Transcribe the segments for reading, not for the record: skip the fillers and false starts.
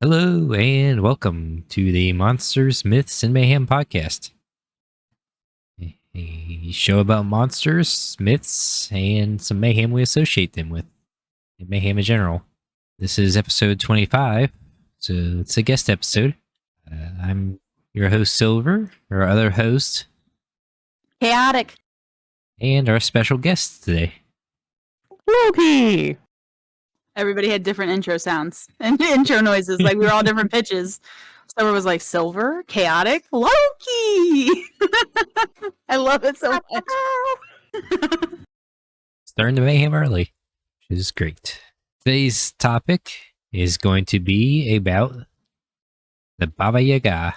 Hello and welcome to the Monsters, Myths, and Mayhem podcast. A show about monsters, myths, and some mayhem we associate them with, and mayhem in general. This is episode 25, so it's a guest episode. I'm your host, Silver, our other host, Chaotic. and our special guest today. Loki! Everybody had different intro sounds and intro noises. Like we were all different pitches. Silver was like Silver, Chaotic, Loki. I love it so much. Starting the mayhem early, which is great. Today's topic is going to be about the Baba Yaga.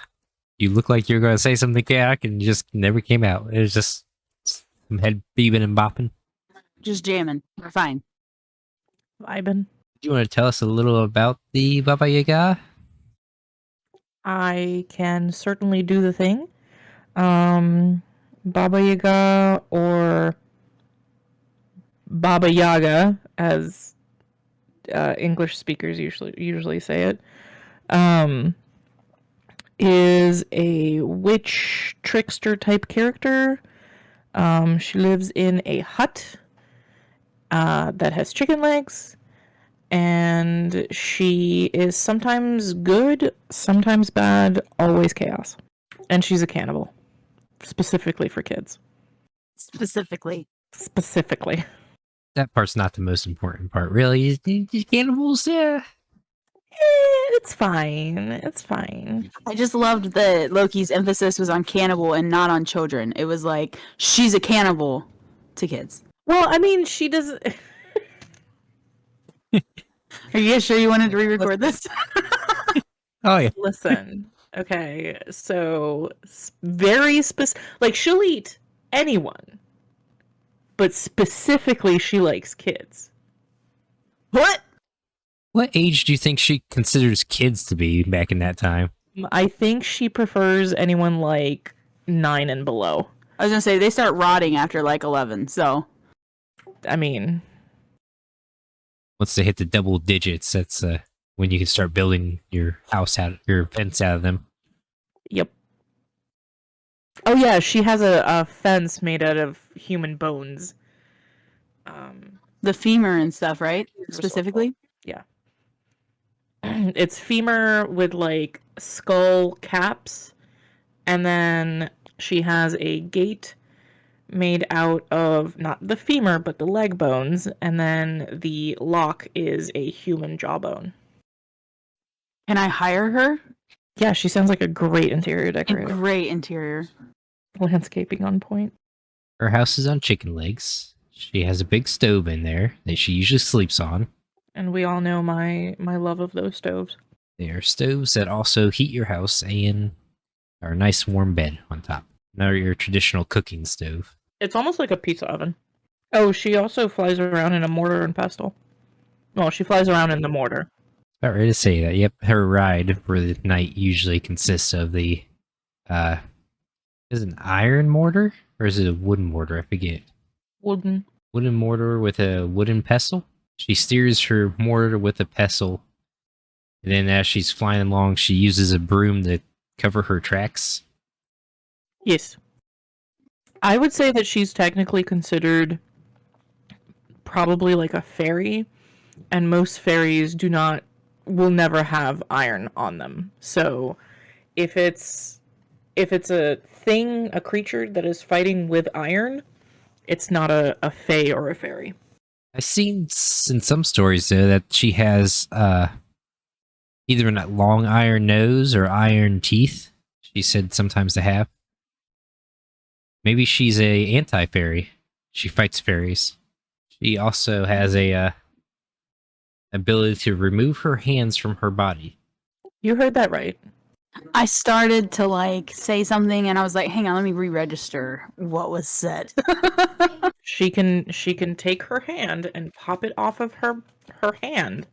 You look like you're going to say something chaotic and you just never came out. It was just some head beeping and bopping. Just jamming. We're fine. Vibin'. Do you want to tell us a little about the Baba Yaga? I can certainly do the thing. Baba Yaga, or Baba Yaga, as English speakers usually say it, is a witch trickster type character. She lives in a hut that has chicken legs, and she is sometimes good, sometimes bad, always chaos. And she's a cannibal, specifically for kids. Specifically. That part's not the most important part, really. Cannibals, yeah. It's fine. It's fine. I just loved that Loki's emphasis was on cannibal and not on children. It was like, she's a cannibal to kids. Well, I mean, she doesn't... Are you sure you wanted to re-record this? Oh, yeah. Listen, okay, so very specific. Like, she'll eat anyone, but specifically, she likes kids. What? What age do you think she considers kids to be back in that time? I think she prefers anyone like 9 and below. I was gonna say, they start rotting after like 11, so. I mean, Once they hit the double digits, that's when you can start building your house out, your fence out of them. yep. Oh yeah, she has a fence made out of human bones. The femur and stuff, right? Specifically? Yeah. It's femur with like skull caps, and then she has a gate made out of not the femur but the leg bones, and then the lock is a human jawbone. Can I hire her? Yeah, she sounds like a great interior A decorator. great interior. Landscaping on point. Her house is on chicken legs. She has a big stove in there that she usually sleeps on. And we all know my love of those stoves. They are stoves that also heat your house and are a nice warm bed on top. Not your traditional cooking stove. It's almost like a pizza oven. Oh, she also flies around in a mortar and pestle. Well, she flies around in the mortar. About ready to say that. Yep, her ride for the night usually consists of the, is it an iron mortar? Or is it a wooden mortar? I forget. Wooden. Wooden mortar with a wooden pestle. She steers her mortar with a pestle. And then as she's flying along, she uses a broom to cover her tracks. Yes. I would say that she's technically considered probably like a fairy, and most fairies will never have iron on them. So if it's a thing, a creature that is fighting with iron, it's not a fae or a fairy. I've seen in some stories, though, that she has either a long iron nose or iron teeth. She said sometimes to have. Maybe she's a anti-fairy. She fights fairies. She also has a ability to remove her hands from her body. You heard that right. I started to like say something and I was like, hang on, let me re-register what was said. She can take her hand and pop it off of her hand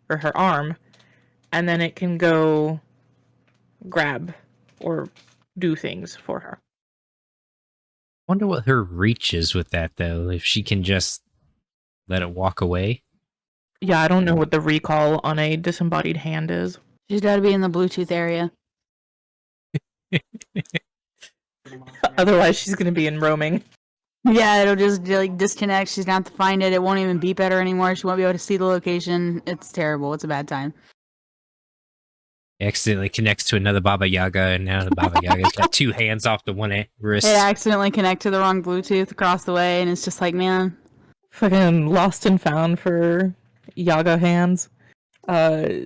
or her arm, and then it can go grab or do things for her. Wonder what her reach is with that, though. If she can just let it walk away. Yeah, I don't know what the recall on a disembodied hand is. She's got to be in the Bluetooth area. Otherwise, she's going to be in roaming. Yeah, it'll just like disconnect. She's gonna have to find it. It won't even beep at her anymore. She won't be able to see the location. It's terrible. It's a bad time. Accidentally connects to another Baba Yaga, and now the Baba Yaga's got 2 hands off the one wrist. They accidentally connect to the wrong Bluetooth across the way, and it's just like, man. Fucking lost and found for Yaga hands.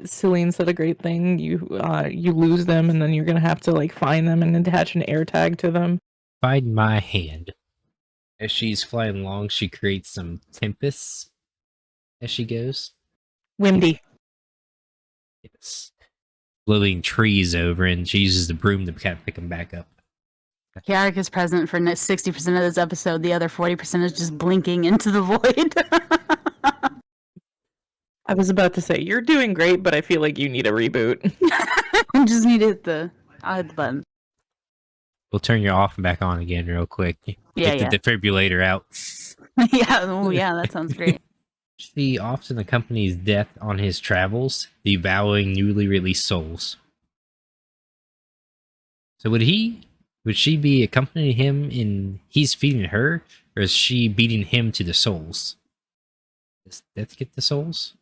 Celine said a great thing. You lose them, and then you're gonna have to like find them and attach an air tag to them. Find my hand. As she's flying along, she creates some tempests as she goes. Windy. Yes. Blowing trees over, and she uses the broom to kind of pick them back up. Kiarik is present for 60% of this episode. The other 40% is just blinking into the void. I was about to say, you're doing great, but I feel like you need a reboot. I just need to hit the button. We'll turn you off and back on again real quick. Yeah, Get the defibrillator out. Yeah, oh yeah, that sounds great. She often accompanies Death on his travels, devouring newly released souls. So would she be accompanying him in he's feeding her, or is she beating him to the souls? Does Death get the souls?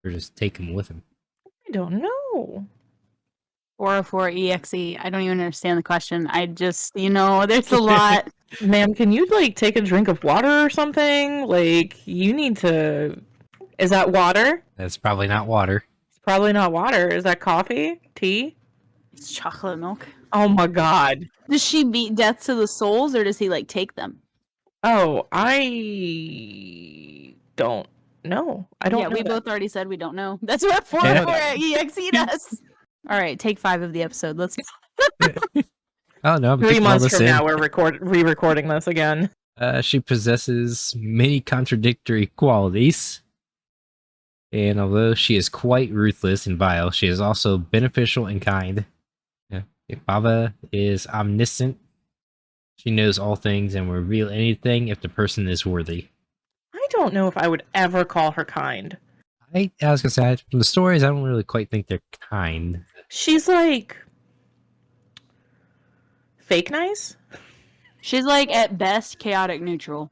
Or just take them with him? I don't know. 404 EXE. I don't even understand the question. I just, there's a lot. Ma'am, can you like take a drink of water or something? Like, you need to. Is that water? That's probably not water. It's probably not water. Is that coffee? Tea? It's chocolate milk. Oh my god. Does she beat Death to the souls, or does he like take them? Oh, I don't know. I don't know. We both already said we don't know. That's what 404 EXE does. All right, take 5 of the episode. Let's go. Oh no, I'm 3 keeping all months this from in. now, we're re-recording this again. She possesses many contradictory qualities. And although she is quite ruthless and vile, she is also beneficial and kind. Yeah. If Baba is omniscient, she knows all things and will reveal anything if the person is worthy. I don't know if I would ever call her kind. I was gonna say, from the stories, I don't really quite think they're kind. She's like fake nice. She's like at best chaotic neutral.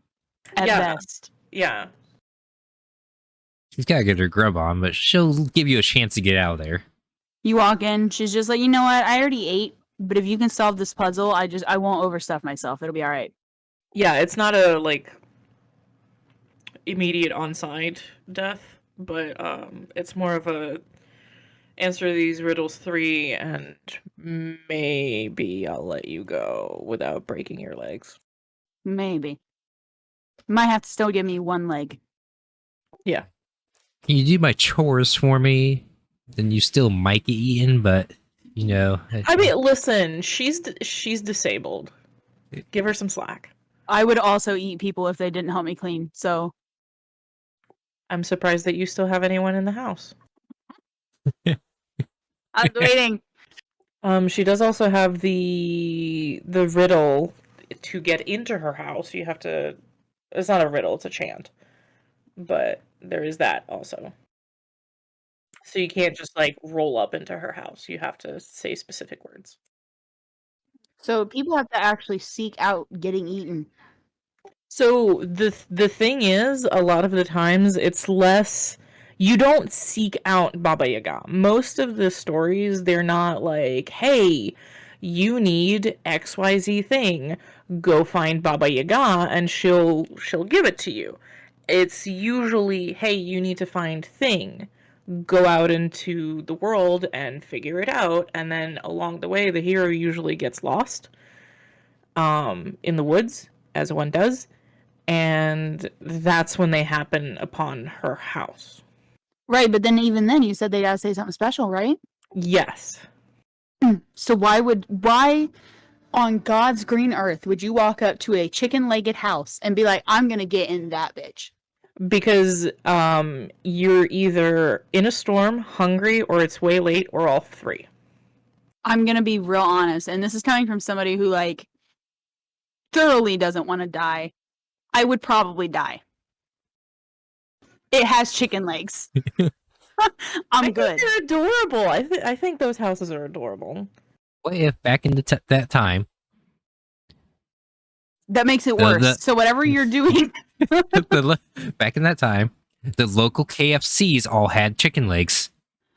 At best. Yeah. She's gotta get her grub on, but she'll give you a chance to get out of there. You walk in, she's just like, you know what? I already ate, but if you can solve this puzzle, I won't overstuff myself. It'll be all right. Yeah, it's not a like immediate on-site death, but it's more of a answer these riddles 3 and maybe I'll let you go without breaking your legs. Maybe. Might have to still give me 1 leg. Yeah. Can you do my chores for me? Then you still might get eaten, but I mean, listen, she's disabled. Give her some slack. I would also eat people if they didn't help me clean, so. I'm surprised that you still have anyone in the house. I was waiting. She does also have the riddle to get into her house. You have to. It's not a riddle; it's a chant. But there is that also. So you can't just like roll up into her house. You have to say specific words. So people have to actually seek out getting eaten. So the thing is, a lot of the times it's less. You don't seek out Baba Yaga. Most of the stories, they're not like, hey, you need XYZ thing. Go find Baba Yaga and she'll give it to you. It's usually, hey, you need to find thing. Go out into the world and figure it out. And then along the way, the hero usually gets lost in the woods, as one does. And that's when they happen upon her house. Right, but then even then, you said they gotta say something special, right? Yes. So why on God's green earth would you walk up to a chicken-legged house and be like, I'm gonna get in that bitch? Because you're either in a storm, hungry, or it's way late, or all 3. I'm gonna be real honest, and this is coming from somebody who like thoroughly doesn't want to die. I would probably die. It has chicken legs. I'm good. They're adorable. I think those houses are adorable. What if back in that time, That makes it The- worse. the- So whatever you're doing, back in that time, the local KFCs all had chicken legs.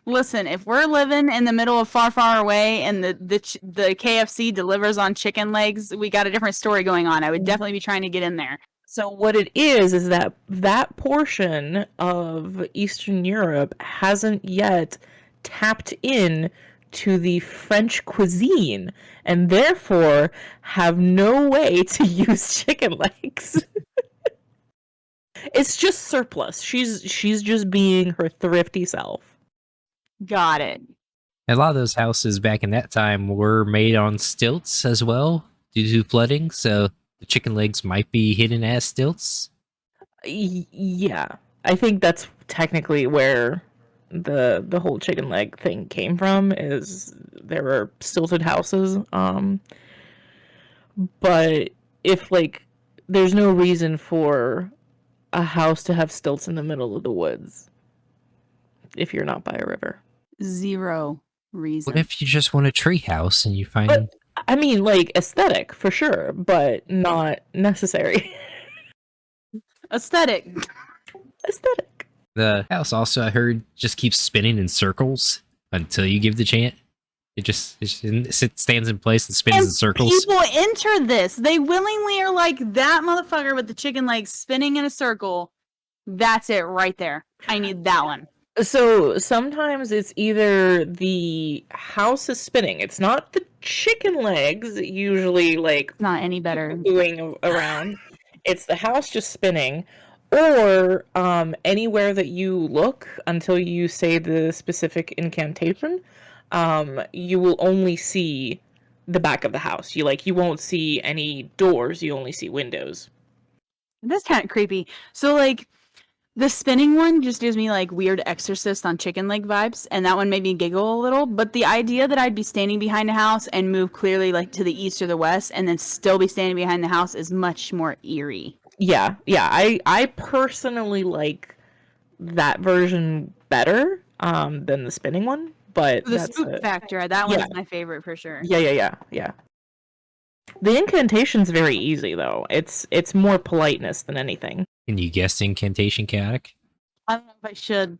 listen. If we're living in the middle of far, far away, and the KFC delivers on chicken legs, we got a different story going on. I would definitely be trying to get in there. So what it is that portion of Eastern Europe hasn't yet tapped in to the French cuisine and therefore have no way to use chicken legs. It's just surplus. She's just being her thrifty self. Got it. A lot of those houses back in that time were made on stilts as well due to flooding, so the chicken legs might be hidden as stilts. Yeah. I think that's technically where the whole chicken leg thing came from, is there were stilted houses. But if like there's no reason for a house to have stilts in the middle of the woods if you're not by a river. Zero reason. What if you just want a tree house and you find But I mean, like, aesthetic for sure, but not necessary. Aesthetic. Aesthetic. the house also, I heard, just keeps spinning in circles until you give the chant? It stands in place and spins And in circles. people enter this. They willingly are like, that motherfucker with the chicken legs spinning in a circle. That's it right there. I need that one. So sometimes it's either the house is spinning. It's not the chicken legs usually like Not any better. going around. It's the house just spinning, or anywhere that you look until you say the specific incantation, you will only see the back of the house. You won't see any doors. You only see windows. That's kind of creepy. So, like, the spinning one just gives me, like, weird Exorcist on chicken leg vibes, and that one made me giggle a little. But the idea that I'd be standing behind a house and move clearly, like, to the east or the west, and then still be standing behind the house is much more eerie. Yeah. I personally like that version better than the spinning one, but The that's spook it. factor, that one's Yeah. my favorite for sure. Yeah. The incantation's very easy though. It's more politeness than anything. Can you guess incantation chaotic? I don't know if I should.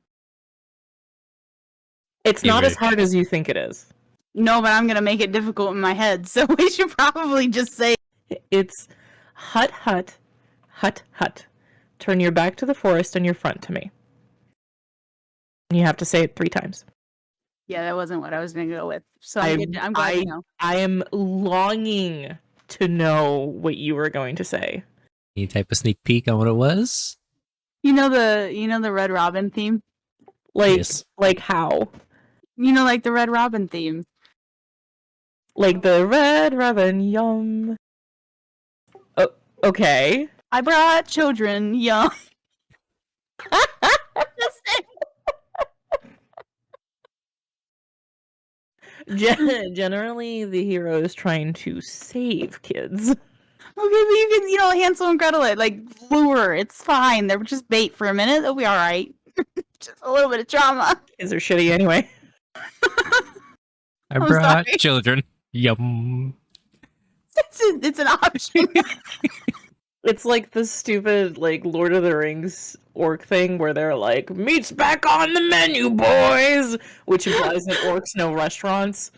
It's You not as ready? hard as you think it is. No, but I'm going to make it difficult in my head, so we should probably just say It's hut hut, hut hut. Turn your back to the forest and your front to me. And you have to say it 3 times. yeah, that wasn't what I was going to go with. So I'm glad you know. I am longing to know what you were going to say. Any type of sneak peek on what it was? You know the Red Robin theme? Yes. Like how? You know, like the Red Robin theme. Like the red robin, yum. Oh, okay. I brought children young. Generally, the hero is trying to save kids. Okay, but you can, Hansel and Gretel it, like, lure. It's fine. They're just bait for a minute. They'll be all right. Just a little bit of trauma. Kids are shitty anyway. I I'm brought sorry. children. Yum. It's an option. It's like the stupid, like, Lord of the Rings orc thing where they're like, meat's back on the menu, boys! Which implies that orcs know restaurants.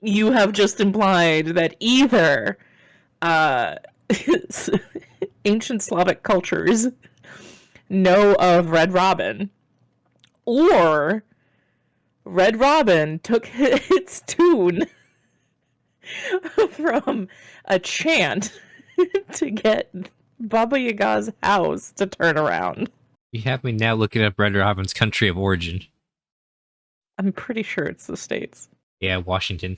You have just implied that either ancient Slavic cultures know of Red Robin, or Red Robin took its tune from a chant to get Baba Yaga's house to turn around. You have me now looking up Red Robin's country of origin. I'm pretty sure it's the States. Yeah, Washington.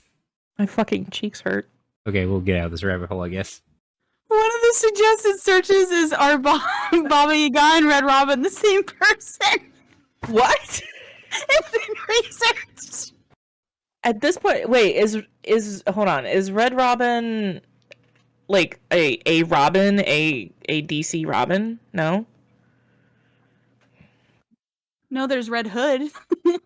My fucking cheeks hurt. Okay, we'll get out of this rabbit hole, I guess. One of the suggested searches is are Baba Yaga and Red Robin the same person? What? It's been researched. At this point, wait, is hold on, is Red Robin like a Robin, a DC Robin? No? No, there's Red Hood. And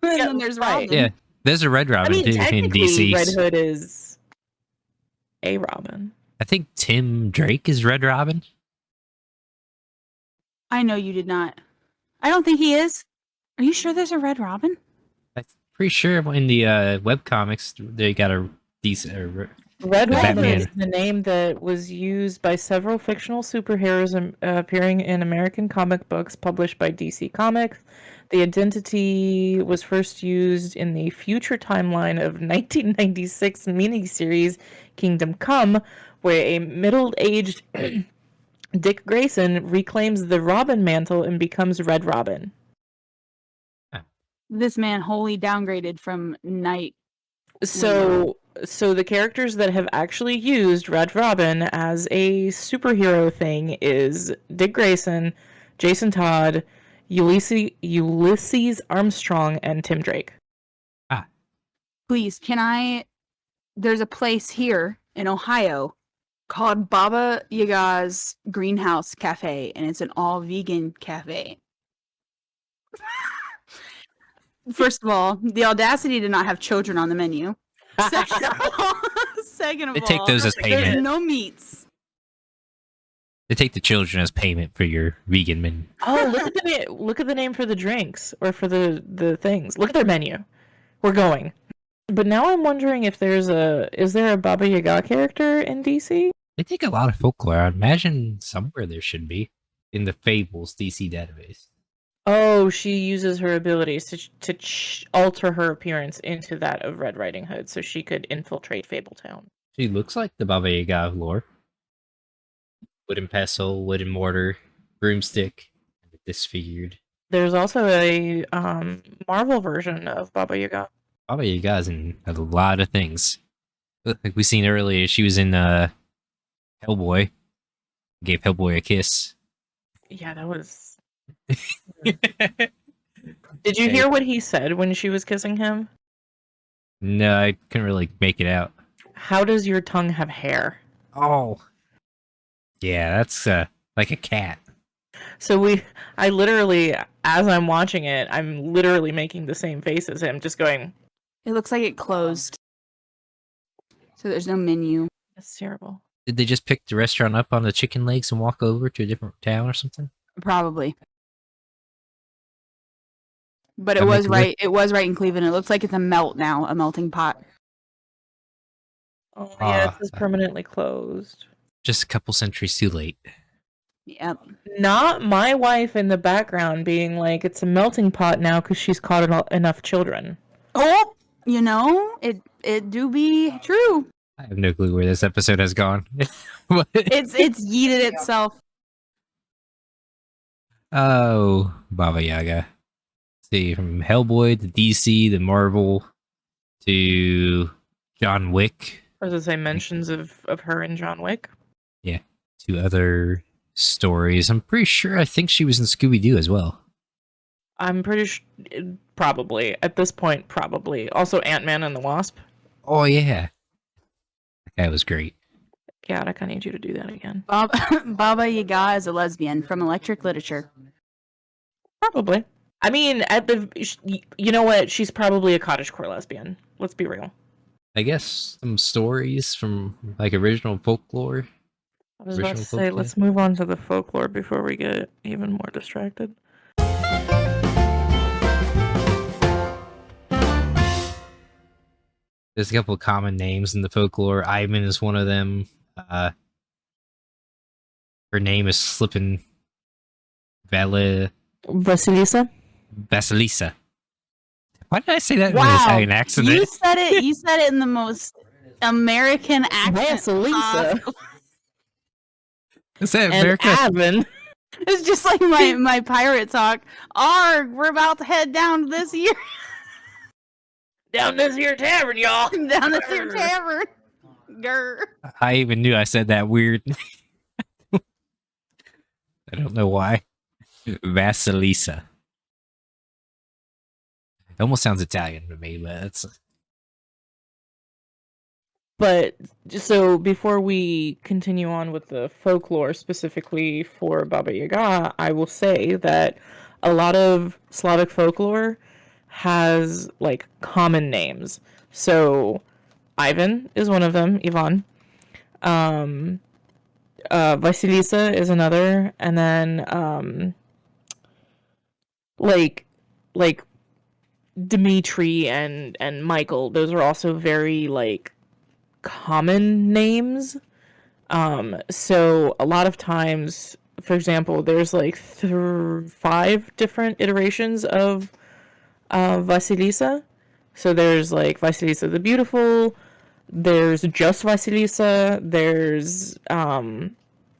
then there's right. Robin. Yeah, there's a Red Robin too in technically, DC. Red Hood is a Robin. I think Tim Drake is Red Robin. I know you did not. I don't think he is. Are you sure there's a Red Robin? I'm pretty sure in the webcomics they got a decent. Red The Robin Batman. is the name that was used by several fictional superheroes appearing in American comic books published by DC Comics. The identity was first used in the future timeline of 1996 miniseries Kingdom Come, where a middle-aged Dick Grayson reclaims the Robin mantle and becomes Red Robin. This man wholly downgraded from Night. So the characters that have actually used Red Robin as a superhero thing is Dick Grayson, Jason Todd, Ulysses Armstrong, and Tim Drake. Please, there's a place here in Ohio called Baba Yaga's Greenhouse Cafe, and it's an all-vegan cafe. First of all, the audacity to not have children on the menu. Second of They all, take those as there's payment. no meats. They take the children as payment for your vegan menu. Oh, look at the name for the drinks or for the things. Look at their menu. We're going. But now I'm wondering if is there a Baba Yaga character in DC? They take a lot of folklore. I imagine somewhere there should be in the Fables DC database. Oh, she uses her abilities to alter her appearance into that of Red Riding Hood, so she could infiltrate Fabletown. She looks like the Baba Yaga of lore. Wooden pestle, wooden mortar, broomstick, disfigured. There's also a Marvel version of Baba Yaga. Baba Yaga's in a lot of things. Like we seen earlier, she was in Hellboy. Gave Hellboy a kiss. Yeah, that was... Did you hear what he said when she was kissing him? No, I couldn't really make it out. How does your tongue have hair? Oh. Yeah, that's like a cat. So I literally, as I'm watching it, I'm literally making the same face as him, just going... It looks like it closed. So there's no menu. That's terrible. Did they just pick the restaurant up on the chicken legs and walk over to a different town or something? Probably. But That it was makes it right. It was right in Cleveland. It looks like it's a melting pot. Oh, yeah, it says permanently closed. Just a couple centuries too late. Yep. Not my wife in the background being like, it's a melting pot now because she's caught enough children. Oh, it do be true. I have no clue where this episode has gone. It's yeeted itself. Oh, Baba Yaga. See, from Hellboy to DC to Marvel to John Wick. Or does it say mentions of her and John Wick? Yeah, to other stories. I'm pretty sure. I think she was in Scooby Doo as well. I'm pretty sure, probably at this point, probably. Also, Ant-Man and the Wasp. Oh yeah, that was great. Chaotic, I need you to do that again. Baba Yaga is a lesbian from Electric Literature. Probably. I mean, you know what? She's probably a cottagecore lesbian. Let's be real. I guess some stories from like original folklore. I was about to say, let's move on to the folklore before we get even more distracted. There's a couple of common names in the folklore. Ivan is one of them. Her name is Slippin' Vasilisa? Vasilisa. Why did I say that in Wow, an Italian accent? you said it in the most American accent. Vasilisa. Is that And America? Avon. It's just like my pirate talk. Arg, we're about to head down this year. Down this here tavern, y'all. Down this here tavern. Grr. I even knew I said that weird. I don't know why. Vasilisa. It almost sounds Italian to me, but it's... But so before we continue on with the folklore specifically for Baba Yaga, I will say that a lot of Slavic folklore has like common names. So Ivan is one of them, Ivan. Vasilisa is another, and then like like Dmitri and Michael. Those are also very like common names. So a lot of times, for example, there's like 5 different iterations of Vasilisa. So there's like Vasilisa the Beautiful, there's just Vasilisa, there's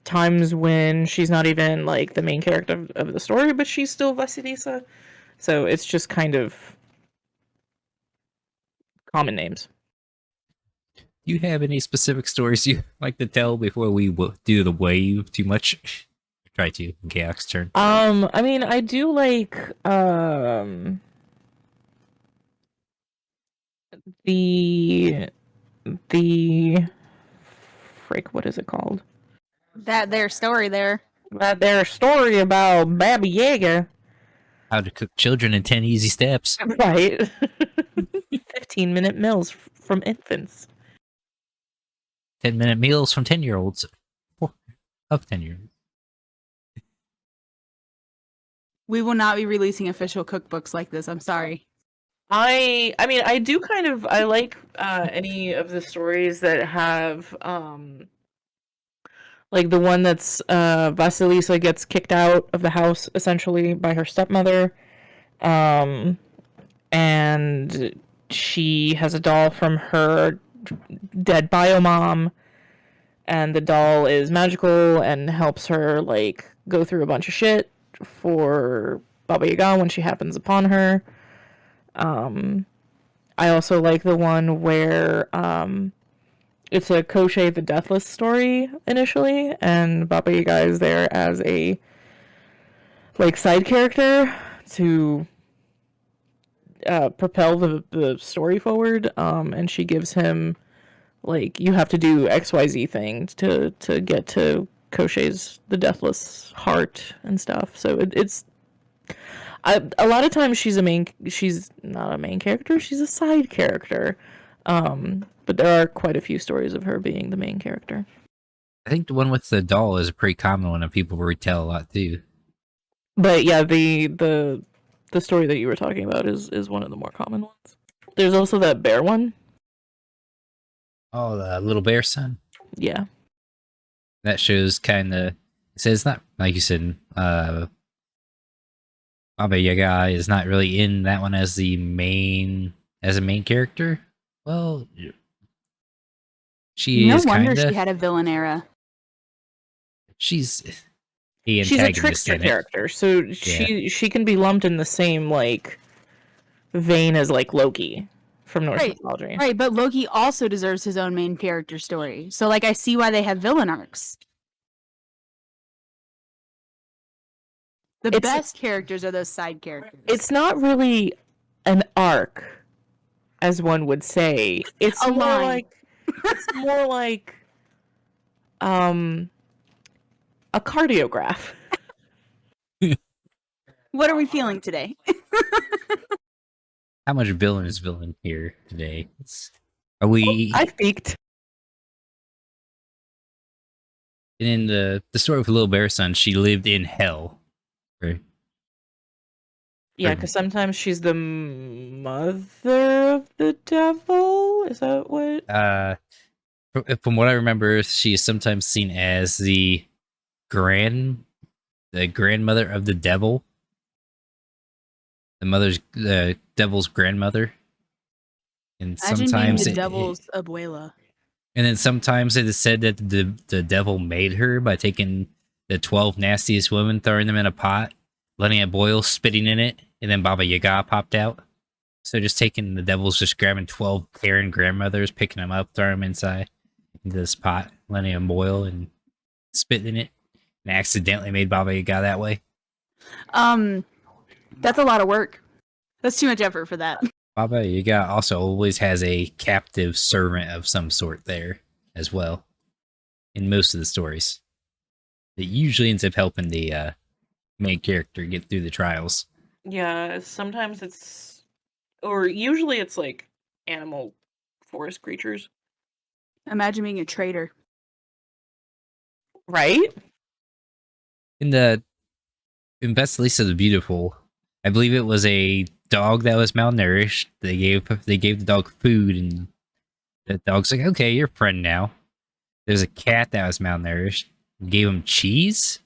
times when she's not even like the main character of the story, but she's still Vasilisa. So it's just kind of common names. Do you have any specific stories you like to tell before we do the wave too much? Try to, in Chaos turn. I mean, I do like the frick, what is it called? That their story there. That their story about Baba Yaga. How to cook children in 10 easy steps. Right. 15-minute meals from infants. 10-minute meals from 10-year-olds. Of 10-year-olds. We will not be releasing official cookbooks like this. I'm sorry. I mean, I do kind of, I like any of the stories that have like the one that's Vasilisa gets kicked out of the house essentially by her stepmother, and she has a doll from her dead bio mom, and the doll is magical and helps her like go through a bunch of shit for Baba Yaga when she happens upon her. I also like the one where it's a Koschei the Deathless story initially, and Baba Yaga is there as a like side character to propel the story forward, and she gives him like, you have to do XYZ thing to get to Koschei's the Deathless heart and stuff. So it's a lot of times she's not a main character, she's a side character. But there are quite a few stories of her being the main character. I think the one with the doll is a pretty common one, and people retell a lot too. But yeah, the story that you were talking about is one of the more common ones. There's also that bear one. Oh, the little bear son. Yeah. That shows kind of. So it's not like you said. Baba Yaga is not really in that one as a main character. Well, she is No wonder kinda, she had a villain era. she's the She's a antagonist trickster in it. character, so she can be lumped in the same like vein as like Loki from Norse mythology. Right, but Loki also deserves his own main character story. So like I see why they have villain arcs. The best characters are those side characters. It's not really an arc, as one would say. It's A more line. like a cardiograph. What are we feeling today? How much villain is villain here today? Are we? I peaked. And in the story with Little Bear Son, she lived in hell. Right? Yeah, because sometimes she's the mother of the devil. Is that what? From what I remember, she is sometimes seen as the grandmother of the devil. The devil's grandmother. And sometimes the devil's abuela. And then sometimes it is said that the devil made her by taking the 12 nastiest women, throwing them in a pot, letting it boil, spitting in it, and then Baba Yaga popped out. So just the devil's just grabbing 12 Karen grandmothers, picking them up, throwing them into this pot, letting them boil, and spitting in it, and accidentally made Baba Yaga that way. That's a lot of work. That's too much effort for that. Baba Yaga also always has a captive servant of some sort there as well. In most of the stories, it usually ends up helping the main character get through the trials. Yeah, sometimes it's, or usually it's like animal forest creatures. Imagine being a trader. Right? In Pestle'd the Beautiful, I believe it was a dog that was malnourished. They gave the dog food, and the dog's like, "Okay, you're a friend now." There's a cat that was malnourished. Gave him cheese,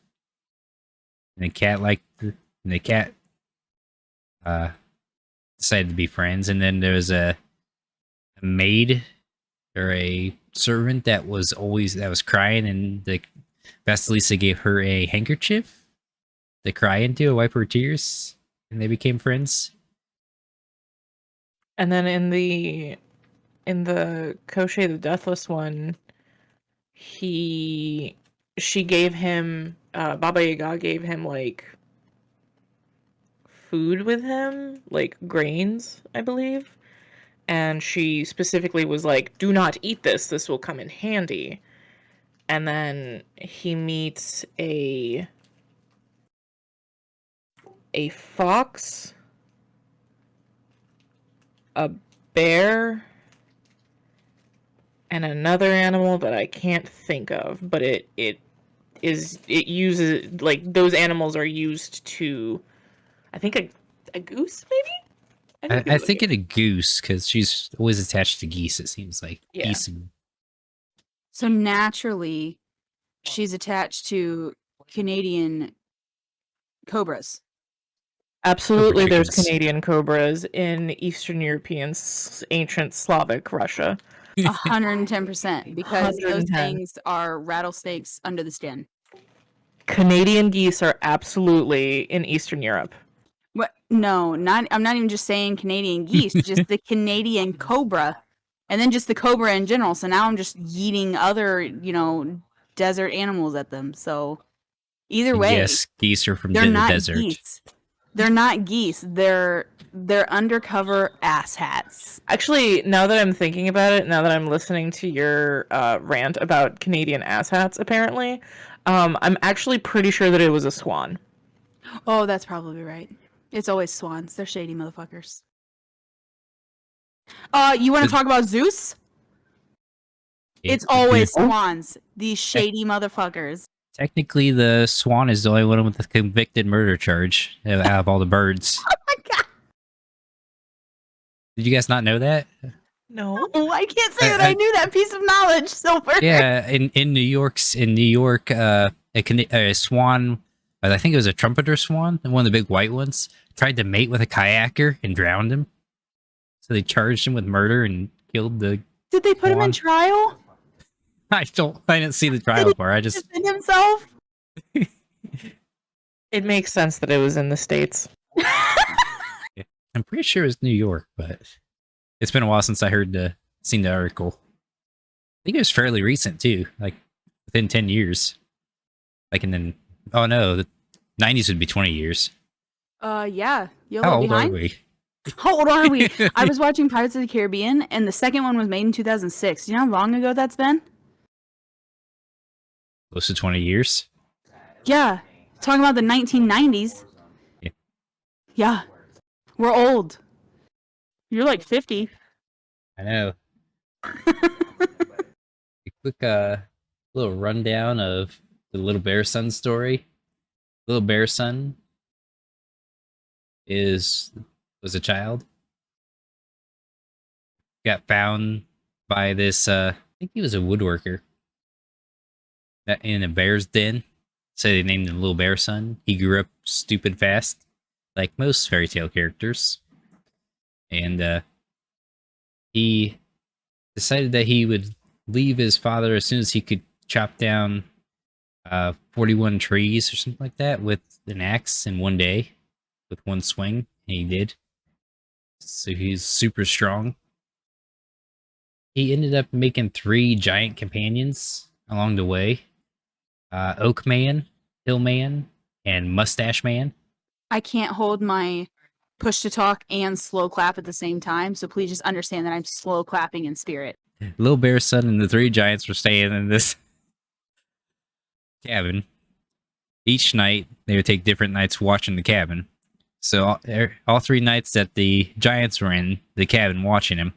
and the cat uh, decided to be friends. And then there was a maid or a servant that was crying, and the Vasilisa gave her a handkerchief to cry into and wipe her tears, and they became friends. And then in the Koschei the Deathless one, she gave him Baba Yaga gave him like food with him, like grains, I believe. And she specifically was like, "Do not eat this. This will come in handy." And then he meets a fox, a bear, and another animal that I can't think of, but it uses, like, those animals are used to, I think, a goose, maybe? I think it a goose, because she's always attached to geese, it seems like. Yeah. Geese and So naturally, she's attached to Canadian cobras. Absolutely, there's chickens. Canadian cobras in Eastern European, ancient Slavic Russia. 110%, because those 110. things are rattlesnakes under the skin. Canadian geese are absolutely in Eastern Europe. What? No, not. I'm not even just saying Canadian geese, just the Canadian cobra, and then just the cobra in general. So now I'm just yeeting other, desert animals at them. So either way, yes, geese are from they're the not desert. geese. They're not geese. They're undercover asshats. Actually, now that I'm thinking about it, now that I'm listening to your rant about Canadian asshats, apparently, I'm actually pretty sure that it was a swan. Oh, that's probably right. It's always swans. They're shady motherfuckers. You want to talk about Zeus? It's always swans. These shady motherfuckers. Technically, the swan is the only one with the convicted murder charge out of all the birds. Oh my god. Did you guys not know that? No. Oh, I can't say that I knew that piece of knowledge, Silver. Yeah, in New York, a swan, I think it was a trumpeter swan, one of the big white ones, tried to mate with a kayaker and drowned him. So they charged him with murder and killed the. Did they put him in swan. trial? I didn't see the trial part. I just Defend himself? It makes sense that it was in the States. I'm pretty sure it was New York, but it's been a while since I seen the article. I think it was fairly recent too, like within 10 years. Like, and then, oh no, the 90s would be 20 years. Yeah. You're How old behind? are we? How old are we? I was watching Pirates of the Caribbean, and the second one was made in 2006. Do you know how long ago that's been? Close to 20 years. Yeah. Talking about the 1990s. Yeah. Yeah. We're old. You're like 50. I know. A quick little rundown of the Little Bear Son story. Little Bear Son was a child. Got found by this I think he was a woodworker in a bear's den. So they named him Little Bear Son. He grew up stupid fast, like most fairy tale characters. And he decided that he would leave his father as soon as he could chop down 41 trees or something like that with an axe in one day, with one swing, and he did. So he's super strong. He ended up making 3 giant companions along the way. Oak Man, Hill Man, and Mustache Man. I can't hold my push to talk and slow clap at the same time, so please just understand that I'm slow clapping in spirit. Little Bear's Son and the 3 giants were staying in this cabin. Each night, they would take different nights watching the cabin. So all 3 nights that the giants were in the cabin watching him,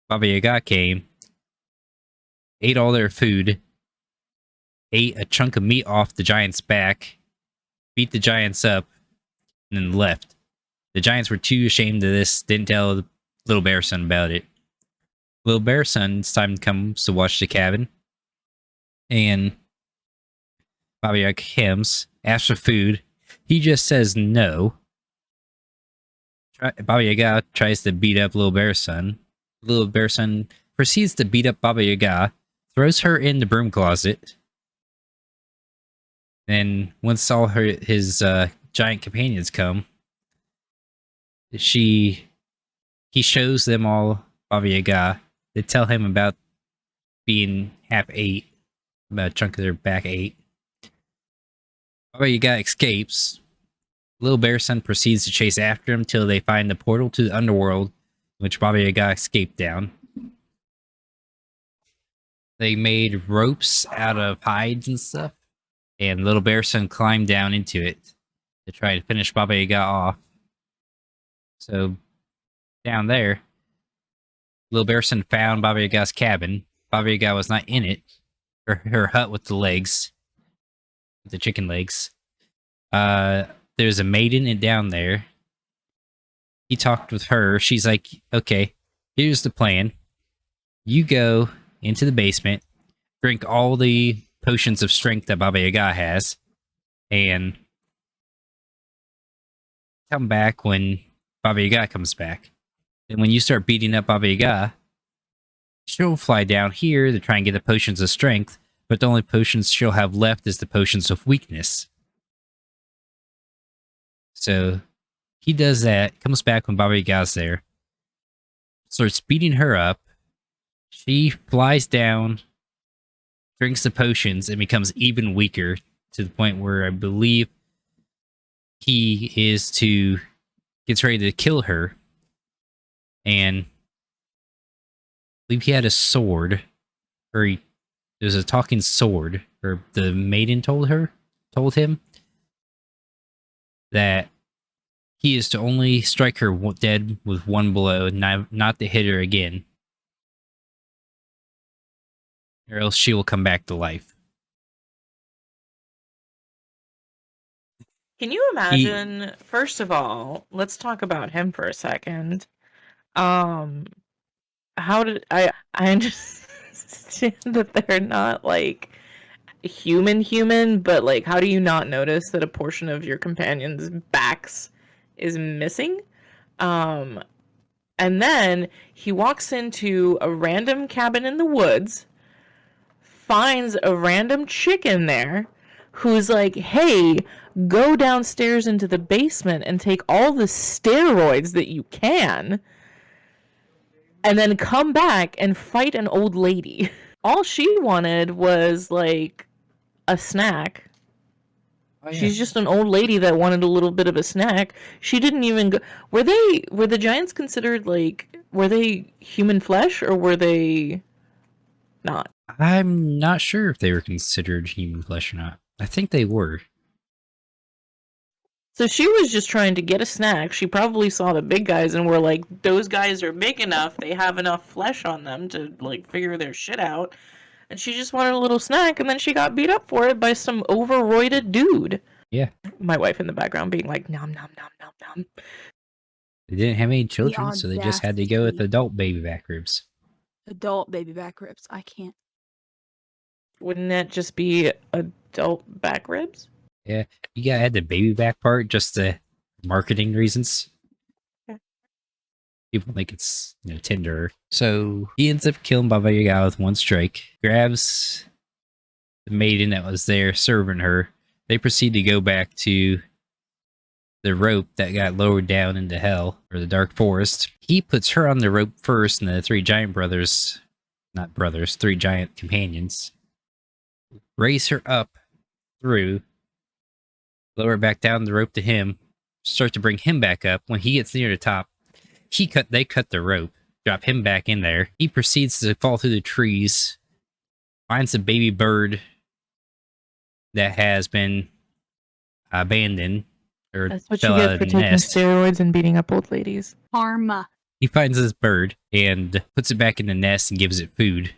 Baba Yaga came, ate all their food, ate a chunk of meat off the giant's back, beat the giants up, and then left. The giants were too ashamed of this, didn't tell little bear son about it. Little bear son's time comes to watch the cabin, and Baba Yaga comes, asks for food. He just says no. Baba Yaga tries to beat up little bear son. Little bear son proceeds to beat up Baba Yaga, throws her in the broom closet. Then once all his giant companions come, he shows them all Baba Yaga. They tell him about being half ate, about a chunk of their back ate. Baba Yaga escapes. Little bear son proceeds to chase after him till they find the portal to the underworld, which Baba Yaga escaped down. They made ropes out of hides and stuff, and little bear son climbed down into it to try to finish Baba Yaga off. So down there, little bear son found Baba Yaga's cabin. Baba Yaga was not in it. Her hut with the legs, the chicken legs. There's a maiden down there. He talked with her. She's like, okay, here's the plan. You go into the basement, drink all the potions of strength that Baba Yaga has, and come back when Baba Yaga comes back. And when you start beating up Baba Yaga, she'll fly down here to try and get the potions of strength, but the only potions she'll have left is the potions of weakness. So he does that, comes back when Baba Yaga's there, starts beating her up. She flies down, drinks the potions, and becomes even weaker to the point where I believe he gets ready to kill her. And I believe he had a sword, or there's a talking sword, or the maiden told him that he is to only strike her dead with one blow, and not to hit her again, or else she will come back to life. Can you imagine? First of all, let's talk about him for a second. How did I understand that they're not like human, but like, how do you not notice that a portion of your companion's backs is missing? And then he walks into a random cabin in the woods, finds a random chick in there who's like, hey, go downstairs into the basement and take all the steroids that you can, and then come back and fight an old lady. All she wanted was like a snack. Oh, yeah. She's just an old lady that wanted a little bit of a snack. She didn't even go. Were the giants considered like, were they human flesh or were they not? I'm not sure if they were considered human flesh or not. I think they were. So she was just trying to get a snack. She probably saw the big guys and were like, those guys are big enough. They have enough flesh on them to like figure their shit out. And she just wanted a little snack, and then she got beat up for it by some overroided dude. Yeah. My wife in the background being like, nom, nom, nom, nom, nom. They didn't have any children, so they just had to go with adult baby back ribs. Adult baby back ribs. I can't. Wouldn't that just be adult back ribs? Yeah. You gotta add the baby back part just to marketing reasons. Yeah. People think it's, tender. So he ends up killing Baba Yaga with one strike, grabs the maiden that was there serving her. They proceed to go back to the rope that got lowered down into hell, or the dark forest. He puts her on the rope first, and the three giant three giant companions raise her up through, lower her back down the rope to him, start to bring him back up. When he gets near the top, they cut the rope, drop him back in there. He proceeds to fall through the trees, finds a baby bird that has been abandoned or That's what fell you out get of for the taking nest. steroids and beating up old ladies. Karma. He finds this bird and puts it back in the nest and gives it food.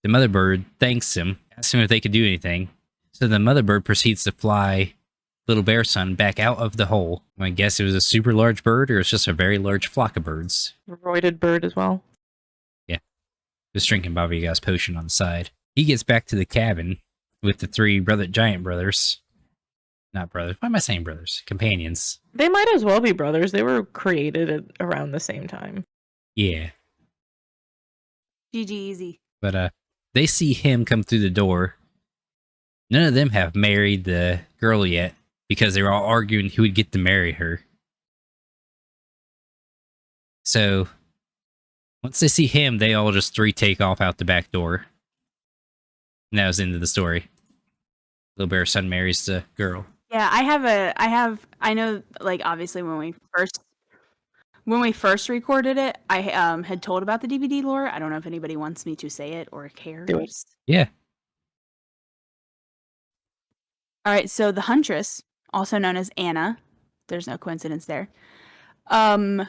The mother bird thanks him, asks him if they could do anything. So the mother bird proceeds to fly little bear son back out of the hole. I guess it was a super large bird, or it's just a very large flock of birds. Roided bird as well. Just drinking Baba Yaga's potion on the side. He gets back to the cabin with the three giant brothers. Not brothers. Why am I saying brothers? Companions. They might as well be brothers. They were created at around the same time. Yeah. GG easy. But they see him come through the door. None of them have married the girl yet because they were all arguing who would get to marry her. So once they see him, they all just three take off out the back door. And that was the end of the story. Little bear son marries the girl. Yeah, I know, like, obviously when we first recorded it, I had told about the DVD lore. I don't know if anybody wants me to say it or cares. Do it. Yeah. All right, so the Huntress, also known as Anna, there's no coincidence there. Her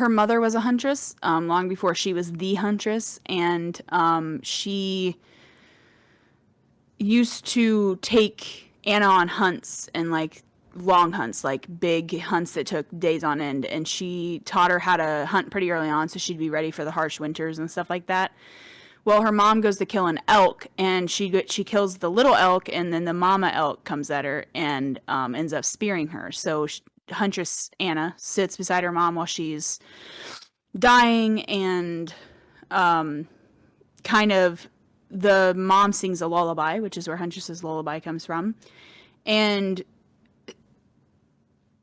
mother was a huntress, long before she was the huntress, and she used to take Anna on hunts and like long hunts, like big hunts that took days on end, and she taught her how to hunt pretty early on so she'd be ready for the harsh winters and stuff like that. Well, her mom goes to kill an elk, and she kills the little elk, and then the mama elk comes at her and ends up spearing her. So Huntress Anna sits beside her mom while she's dying, and kind of the mom sings a lullaby, which is where Huntress's lullaby comes from. And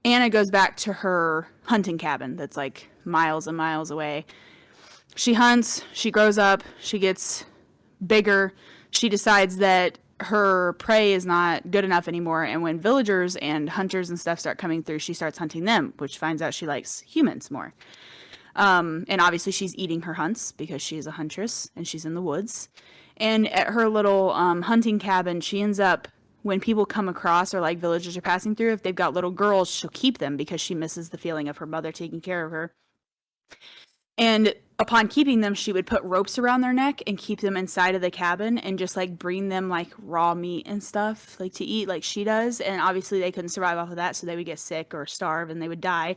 Anna goes back to her hunting cabin that's like miles and miles away. She hunts, she grows up, she gets bigger. She decides that her prey is not good enough anymore, and when villagers and hunters and stuff start coming through, she starts hunting them, which finds out she likes humans more. And obviously she's eating her hunts because she's a huntress and she's in the woods. And at her little hunting cabin, she ends up, when people come across or like villagers are passing through, if they've got little girls, she'll keep them because she misses the feeling of her mother taking care of her. And upon keeping them, she would put ropes around their neck and keep them inside of the cabin and just like bring them like raw meat and stuff like to eat like she does. And obviously they couldn't survive off of that, so they would get sick or starve and they would die.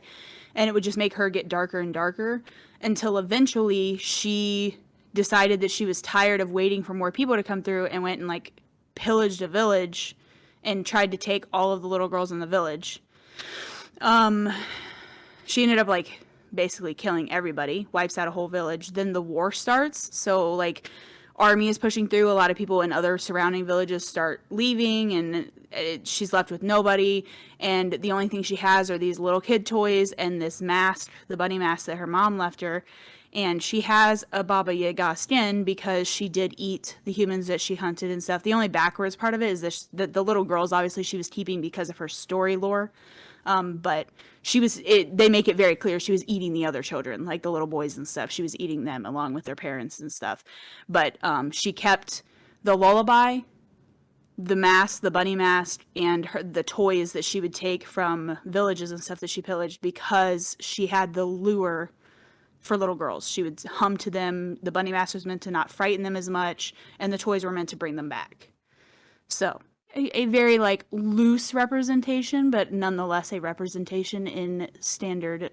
And it would just make her get darker and darker until eventually she decided that she was tired of waiting for more people to come through and went and like pillaged a village and tried to take all of the little girls in the village. She ended up like basically killing everybody, wipes out a whole village. Then the war starts, so like army is pushing through, a lot of people in other surrounding villages start leaving, and she's left with nobody, and the only thing she has are these little kid toys and this mask, the bunny mask that her mom left her. And she has a Baba Yaga skin because she did eat the humans that she hunted and stuff. The only backwards part of it is this, the little girls obviously she was keeping because of her story lore. But they make it very clear she was eating the other children, like the little boys and stuff. She was eating them along with their parents and stuff. But she kept the lullaby, the mask, the bunny mask, and the toys that she would take from villages and stuff that she pillaged because she had the lure for little girls. She would hum to them. The bunny mask was meant to not frighten them as much, and the toys were meant to bring them back. So a very like loose representation, but nonetheless a representation in standard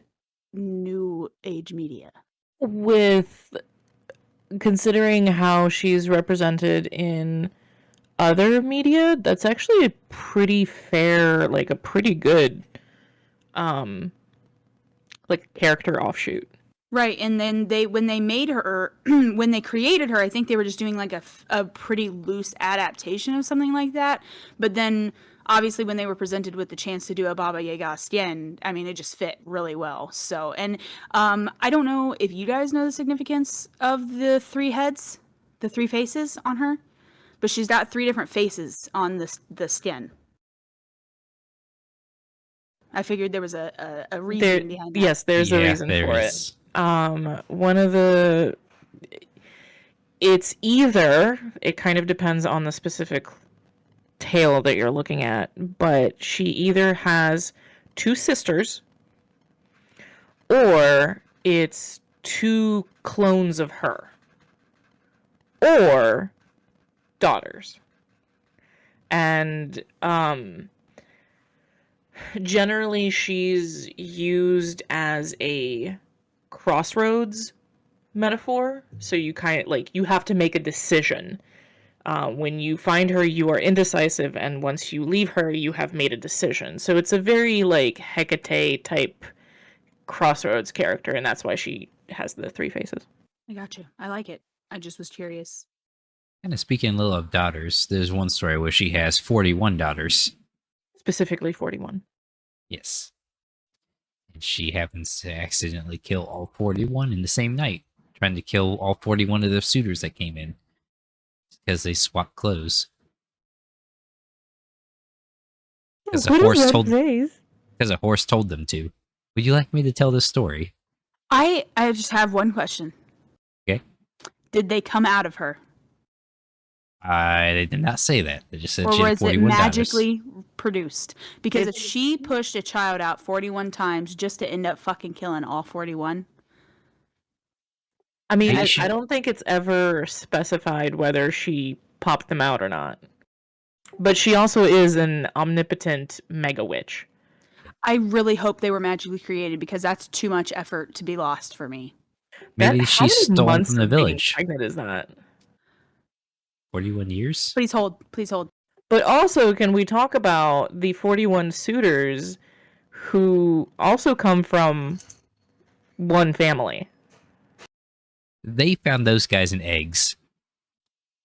new age media. With considering how she's represented in other media, that's actually a pretty fair, like a pretty good like character offshoot. Right, and then when they made her, when they created her, I think they were just doing like a pretty loose adaptation of something like that. But then, obviously, when they were presented with the chance to do a Baba Yaga skin, I mean, it just fit really well. So, and I don't know if you guys know the significance of the three heads, the three faces on her, but she's got three different faces on the skin. I figured there was a reason behind that. Yes, there's a reason for it. One of the, it's either, it kind of depends on the specific tale that you're looking at, but she either has 2 sisters or it's 2 clones of her or daughters. And generally she's used as a crossroads metaphor. So you kind of like, you have to make a decision. When you find her, you are indecisive, and once you leave her, you have made a decision. So it's a very like Hecate type crossroads character, and that's why she has the 3 faces. I got you. I like it. I just was curious. Kind of speaking a little of daughters, there's one story where she has 41 daughters. Specifically 41. Yes. And she happens to accidentally kill all 41 in the same night, trying to kill all 41 of the suitors that came in because they swapped clothes. Because a horse told them to. Would you like me to tell this story? I just have one question. Okay. Did they come out of her? They did not say that. They just said Or she had was it 41 daughters. magically produced? Because if she pushed a child out 41 times just to end up fucking killing all 41. I mean, I don't think it's ever specified whether she popped them out or not. But she also is an omnipotent mega witch. I really hope they were magically created because that's too much effort to be lost for me. Maybe she stole from the village. How pregnant is that? 41 years? Please hold. Please hold. But also, can we talk about the 41 suitors who also come from one family? They found those guys in eggs.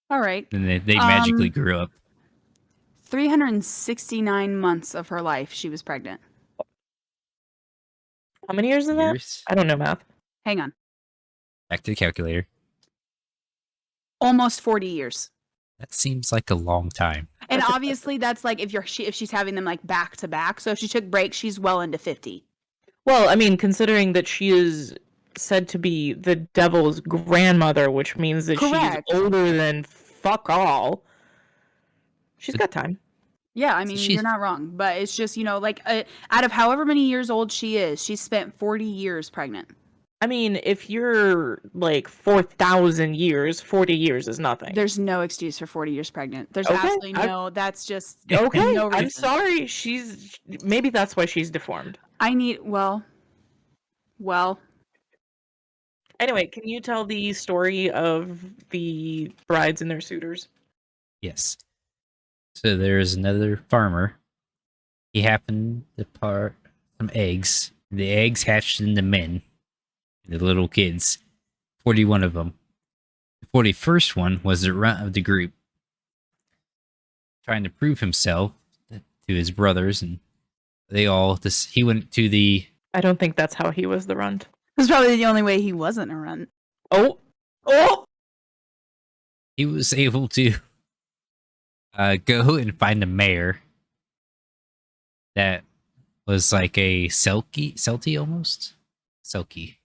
All right. And they magically grew up. 369 months of her life, she was pregnant. How many years is that? I don't know math. Hang on. Back to the calculator. Almost 40 years. That seems like a long time. And obviously, that's like if she's having them like back to back. So if she took breaks, she's well into 50. Well, I mean, considering that she is said to be the devil's grandmother, which means that she's older than fuck all. She's got time. Yeah, I mean, you're not wrong. But it's just, like out of however many years old she is, she's spent 40 years pregnant. I mean, if you're like 4,000 years, 40 years is nothing. There's no excuse for 40 years pregnant. There's absolutely no, that's just okay. No reason. I'm sorry. Maybe that's why she's deformed. Well. Anyway, can you tell the story of the brides and their suitors? Yes. So there's another farmer. He happened to part some eggs. The eggs hatched into men. The little kids. 41 of them. The 41st one was the runt of the group. Trying to prove himself to his brothers, and he went to the... I don't think that's how he was the runt. That's probably the only way he wasn't a runt. Oh! He was able to go and find a mare that was like a Selkie almost? Selkie.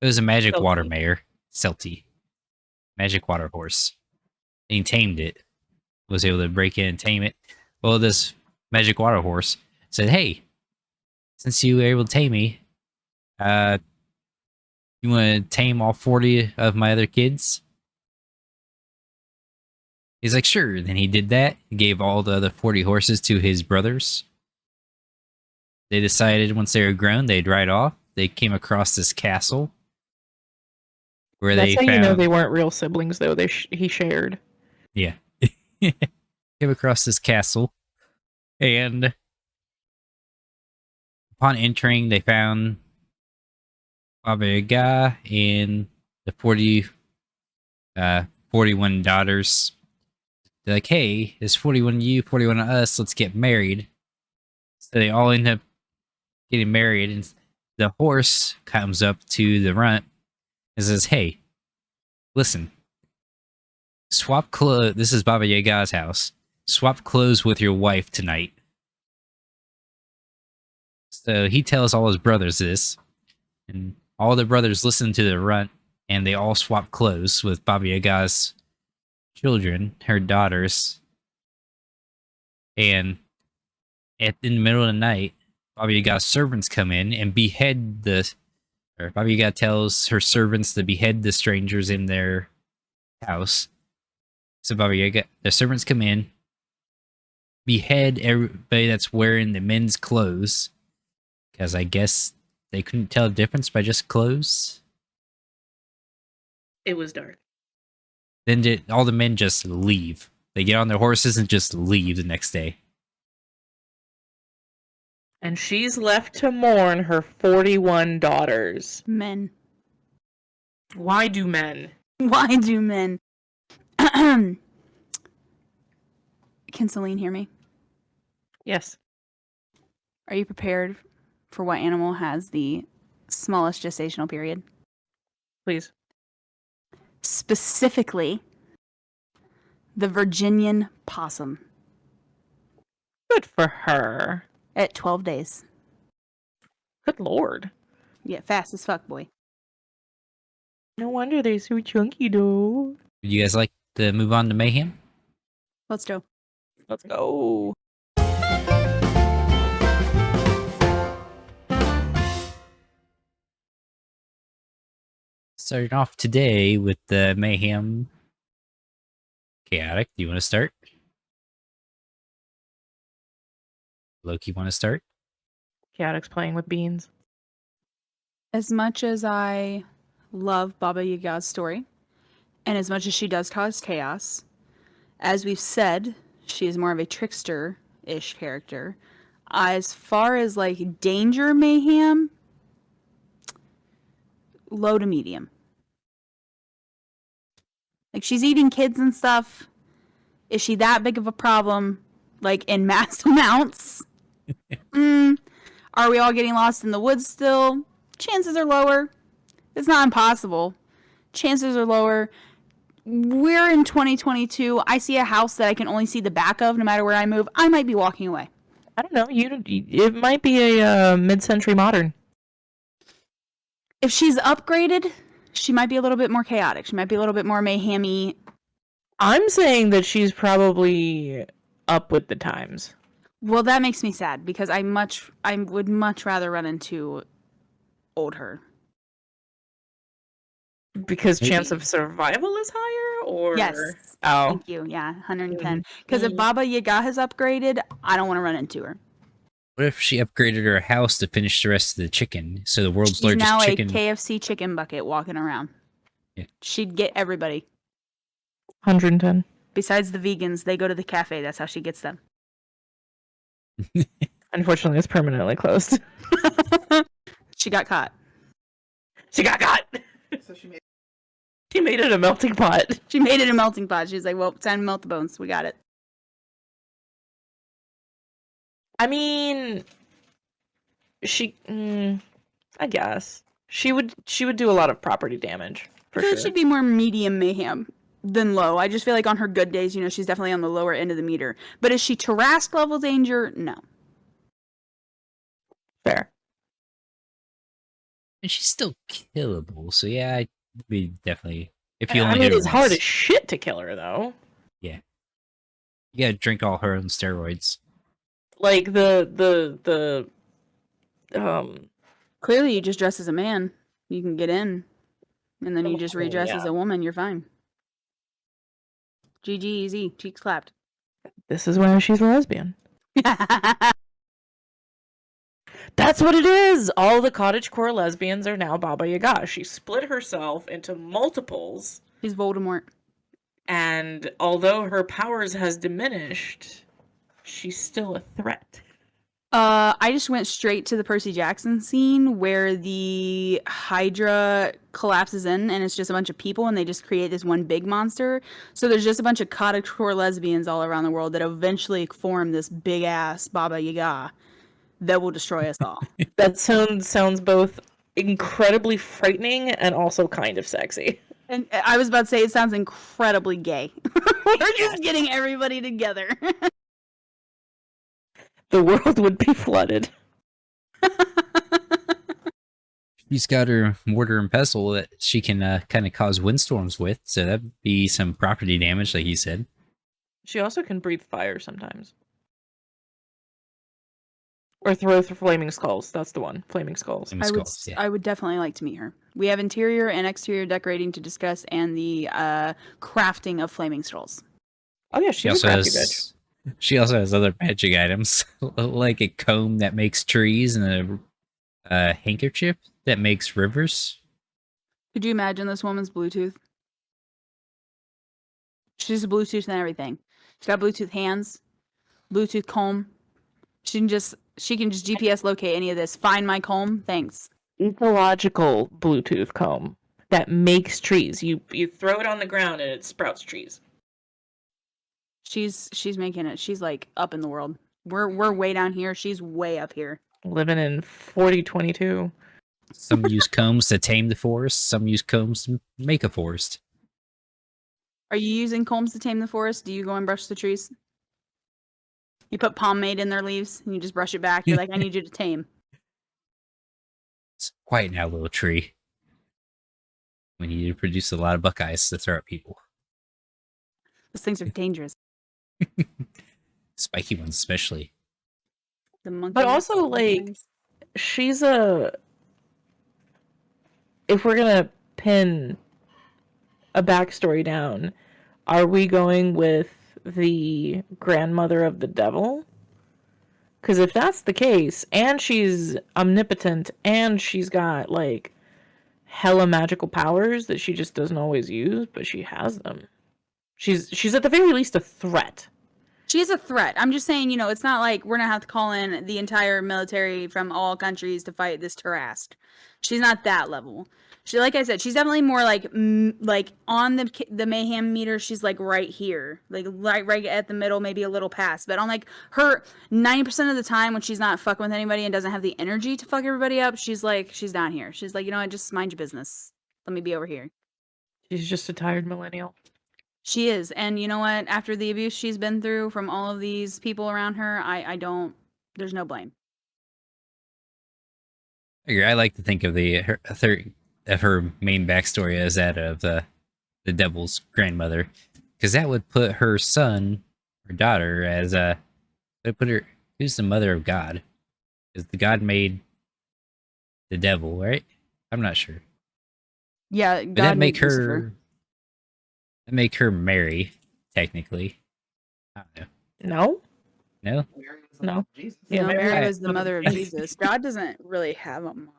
It was a magic water mare. Selkie. Magic water horse. And he tamed it. Was able to break in and tame it. Well, this magic water horse said, hey, since you were able to tame me, you want to tame all 40 of my other kids? He's like, sure. Then he did that. He gave all the other 40 horses to his brothers. They decided once they were grown, they'd ride off. They came across this castle. Where That's how you know they weren't real siblings, though. He shared. Yeah. Came across this castle. And upon entering, they found Baba Yaga and the 41 daughters. They're like, hey, there's 41 of you, 41 of us, let's get married. So they all end up getting married, and the horse comes up to the runt and says, hey, listen, swap clothes. This is Baba Yaga's house. Swap clothes with your wife tonight. So he tells all his brothers this, and all the brothers listen to the runt, and they all swap clothes with Baba Yaga's children, her daughters. And in the middle of the night, Baba Yaga's servants come in and behead Baba Yaga tells her servants to behead the strangers in their house. So Baba Yaga, the servants come in, behead everybody that's wearing the men's clothes, because I guess they couldn't tell the difference by just clothes. It was dark. Then all the men just leave. They get on their horses and just leave the next day. And she's left to mourn her 41 daughters. Men. Why do men? Why do men? Can Celine hear me? Yes. Are you prepared for what animal has the smallest gestational period? Please. Specifically, the Virginian possum. Good for her. At 12 days. Good lord. Yeah, fast as fuck, boy. No wonder they're so chunky, though. Would you guys like to move on to Mayhem? Let's go. Let's go. Starting off today with the Mayhem. Chaotic, do you want to start? Loki, want to start? Chaotic's playing with beans. As much as I love Baba Yaga's story, and as much as she does cause chaos, as we've said, she is more of a trickster-ish character. As far as, like, danger mayhem, low to medium. Like, she's eating kids and stuff. Is she that big of a problem, like, in mass amounts? Are we all getting lost in the woods still? Chances are lower. It's not impossible. Chances are lower. We're in 2022. I see a house that I can only see the back of no matter where I move. I might be walking away. I don't know. It might be a mid-century modern. If she's upgraded, she might be a little bit more chaotic. She might be a little bit more mayhemy. I'm saying that she's probably up with the times. Well, that makes me sad because I would much rather run into old her. Because Maybe. chance of survival is higher, or Yes. Oh, Thank you. Yeah, 110. Because if Baba Yaga has upgraded, I don't want to run into her. What if she upgraded her house to finish the rest of the chicken? So the world's She's largest now chicken. a KFC chicken bucket walking around. Yeah. She'd get everybody. 110. Besides the vegans, they go to the cafe. That's how she gets them. Unfortunately, it's permanently closed. She got caught. She got got. So she made it a melting pot. She made it a melting pot. She was like, well, time to melt the bones. We got it. I mean, I guess she would do a lot of property damage for I feel sure. like she'd be more medium mayhem than low. I just feel like on her good days, she's definitely on the lower end of the meter. But is she Tarrasque level danger? No. Fair. And she's still killable, so yeah, I'd be definitely. If you I only mean, hit her it's hard once. as shit to kill her, though. You gotta drink all her own steroids. Like the Clearly, you just dress as a man. You can get in. And then you just Oh, redress yeah. as a woman. You're fine. GG, easy. Cheeks clapped. This is why she's a lesbian. That's what it is! All the cottagecore lesbians are now Baba Yaga. She split herself into multiples, She's Voldemort. and although her powers has diminished, she's still a threat. I just went straight to the Percy Jackson scene where the Hydra collapses in and it's just a bunch of people and they just create this one big monster. So there's just a bunch of cottagecore lesbians all around the world that eventually form this big ass Baba Yaga that will destroy us all. That sounds both incredibly frightening and also kind of sexy. And I was about to say it sounds incredibly gay. We're just getting everybody together. The world would be flooded. She's got her mortar and pestle that she can kind of cause windstorms with, so that'd be some property damage, like you said. She also can breathe fire sometimes. Or throw through flaming skulls. That's the one. Flaming skulls. I would definitely like to meet her. We have interior and exterior decorating to discuss, and the crafting of flaming scrolls. Oh yeah, She she's a also crafty bitch. has she also has other magic items like a comb that makes trees and a handkerchief that makes rivers. Could you imagine this woman's Bluetooth? She's Bluetooth and everything. She's got Bluetooth hands, Bluetooth comb. She can just GPS locate any of this. Find my comb. Thanks. Ecological Bluetooth comb that makes trees. You throw it on the ground and it sprouts trees. She's making it. She's like up in the world. We're way down here. She's way up here. Living in 4022. Some use combs to tame the forest. Some use combs to make a forest. Are you using combs to tame the forest? Do you go and brush the trees? You put pomade in their leaves and you just brush it back. You're like, I need you to tame. It's quiet now, little tree. We need to produce a lot of buckeyes to throw at people. Those things are dangerous. Spiky ones, especially. The monkey. But also, like, she's a. If we're gonna pin a backstory down, are we going with the grandmother of the devil? Because if that's the case, and she's omnipotent, and she's got like hella magical powers that she just doesn't always use, but she has them. She's at the very least a threat. She is a threat. I'm just saying, it's not like we're gonna have to call in the entire military from all countries to fight this Tarrasque. She's not that level. She, like I said, she's definitely more like on the mayhem meter. She's like right here, like right at the middle, maybe a little past. But on like her 90% of the time when she's not fucking with anybody and doesn't have the energy to fuck everybody up, she's down here. She's like, just mind your business. Let me be over here. She's just a tired millennial. She is. And you know what? After the abuse she's been through from all of these people around her, I don't, there's no blame. I like to think of her main backstory as that of the devil's grandmother, because that would put her son or daughter as who's the mother of God? Because the God made the devil, right? I'm not sure. Yeah, But God that made Lucifer. make her Mary, technically. I don't know. No? No? No. Yeah, Mary I- was the mother of Jesus. God doesn't really have a mom.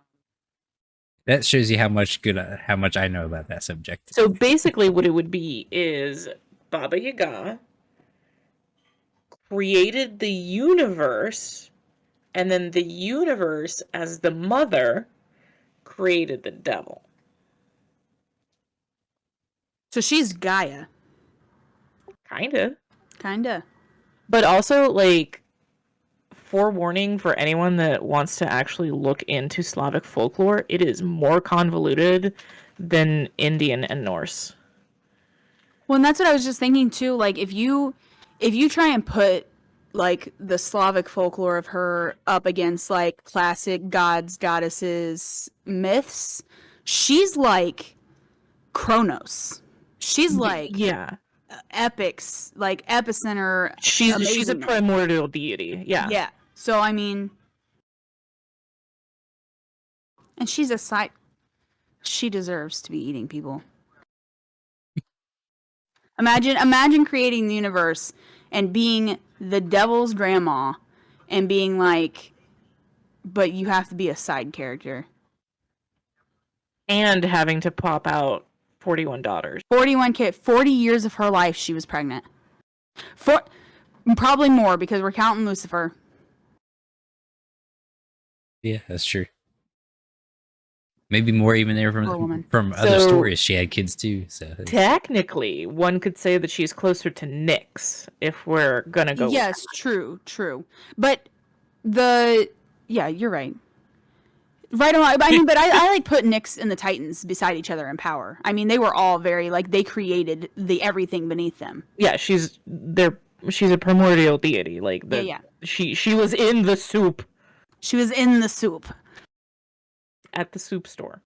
That shows you how much I know about that subject. So basically what it would be is Baba Yaga created the universe, and then the universe, as the mother, created the devil. So she's Gaia. Kinda. Kinda. But also, like, forewarning for anyone that wants to actually look into Slavic folklore, it is more convoluted than Indian and Norse. Well, and that's what I was just thinking too. Like, if you try and put like the Slavic folklore of her up against like classic gods, goddesses, myths, she's like Kronos. She's like Yeah. epics, like epicenter. She's a amazingness. primordial deity. Yeah. Yeah. So I mean, and she's a side. She deserves to be eating people. Imagine creating the universe and being the devil's grandma and being like, but you have to be a side character. And having to pop out 41 daughters. 40 years of her life she was pregnant. Probably more because we're counting Lucifer. Yeah, that's true. Maybe more even there Poor woman. from other So- stories. She had kids too. So Technically, one could say that she's closer to Nyx if we're gonna go. Yes, true. But yeah, you're right. Right on. I mean, but I like put Nyx and the Titans beside each other in power. I mean, they were all very like they created the everything beneath them. Yeah, she's a primordial deity. Like Yeah. She was in the soup She was in the soup. at the soup store.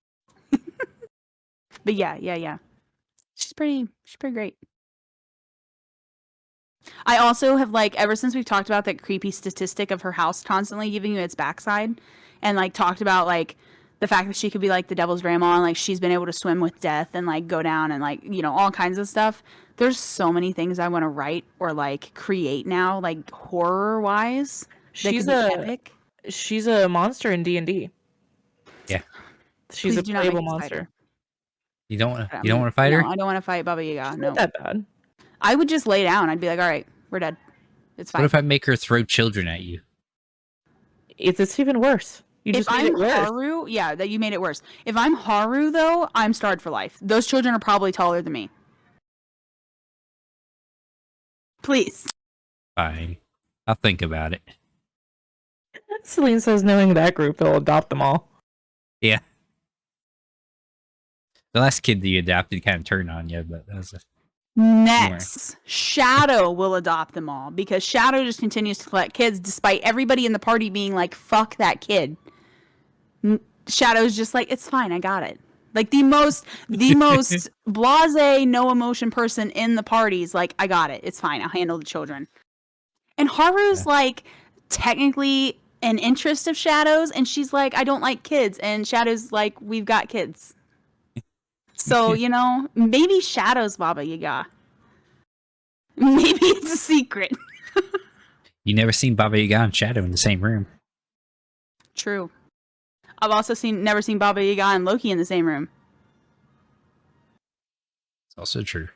But yeah. She's pretty great. I also have like ever since we've talked about that creepy statistic of her house constantly giving you its backside, and like talked about like the fact that she could be like the devil's grandma and like she's been able to swim with death and like go down and like all kinds of stuff. There's so many things I want to write or like create now, like horror wise. She's epic. She's a monster in D&D. Yeah. She's Please a do not make playable us fight monster. her. You don't want to fight her? No, I don't want to fight Baba Yaga. She's No, not that bad. I would just lay down. I'd be like, all right, we're dead. It's fine. What if I make her throw children at you? It's even worse. You If just made I'm it worse. Haru, yeah, that you made it worse. If I'm Haru, though, I'm scarred for life. Those children are probably taller than me. Please. Fine. I'll think about it. Celine says knowing that group, they'll adopt them all. Yeah. The last kid that you adopted kind of turned on you, but that was Next, Shadow will adopt them all because Shadow just continues to collect kids despite everybody in the party being like, fuck that kid. Shadow's just like, it's fine, I got it. Like the most blasé, no emotion person in the party is like, I got it. It's fine. I'll handle the children. And Haru's like technically an interest of Shadow's, and she's like, I don't like kids. And Shadow's like, we've got kids. So, maybe Shadow's Baba Yaga. Maybe it's a secret. You never seen Baba Yaga and Shadow in the same room. True. I've also never seen Baba Yaga and Loki in the same room. It's also true.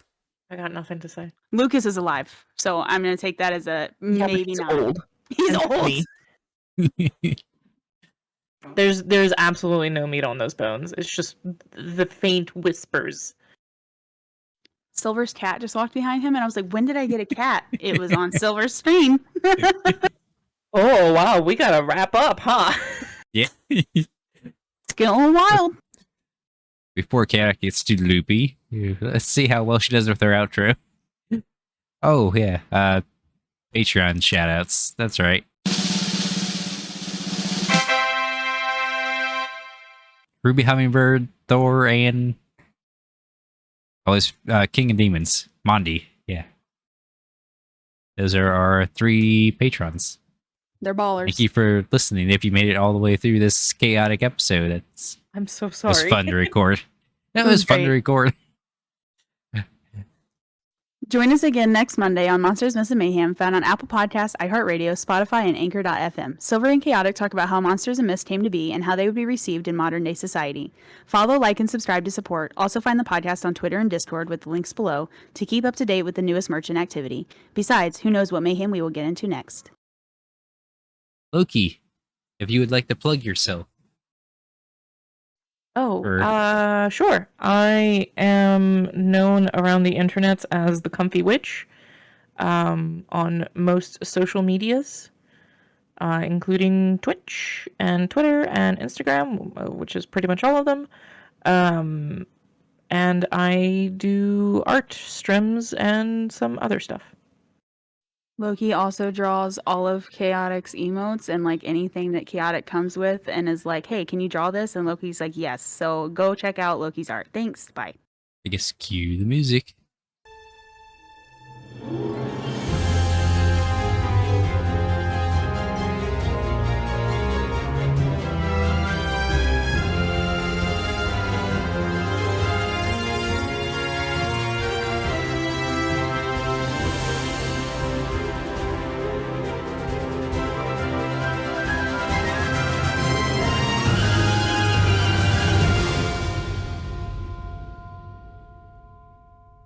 I got nothing to say. Lucas is alive, so I'm going to take that as a maybe he's not. old. He's And old. funny. There's absolutely no meat on those bones. It's just the faint whispers. Silver's cat just walked behind him, and I was like, when did I get a cat? It was on Silver's screen. Oh, wow. We gotta wrap up, huh? Yeah. It's getting wild. Before Kat gets too loopy, let's see how well she does with her outro. Oh, yeah. Patreon shoutouts. That's right. Ruby Hummingbird, Thor, and King of Demons, Mondi. Yeah, those are our 3 patrons. They're ballers. Thank you for listening. If you made it all the way through this chaotic episode, I'm so it sorry. was fun to record. That was was fun to great. record. Join us again next Monday on Monsters, Myths, and Mayhem, found on Apple Podcasts, iHeartRadio, Spotify, and Anchor.fm. Silver and Chaotic talk about how monsters and myths came to be and how they would be received in modern-day society. Follow, like, and subscribe to support. Also find the podcast on Twitter and Discord with the links below to keep up to date with the newest merch and activity. Besides, who knows what mayhem we will get into next. Loki, if you would like to plug yourself. Oh, sure. I am known around the internets as the Comfy Witch on most social medias, including Twitch and Twitter and Instagram, which is pretty much all of them. And I do art, streams, and some other stuff. Loki also draws all of Chaotic's emotes and like anything that Chaotic comes with and is like, hey, can you draw this? And Loki's like, yes. So go check out Loki's art. Thanks. Bye. I guess cue the music.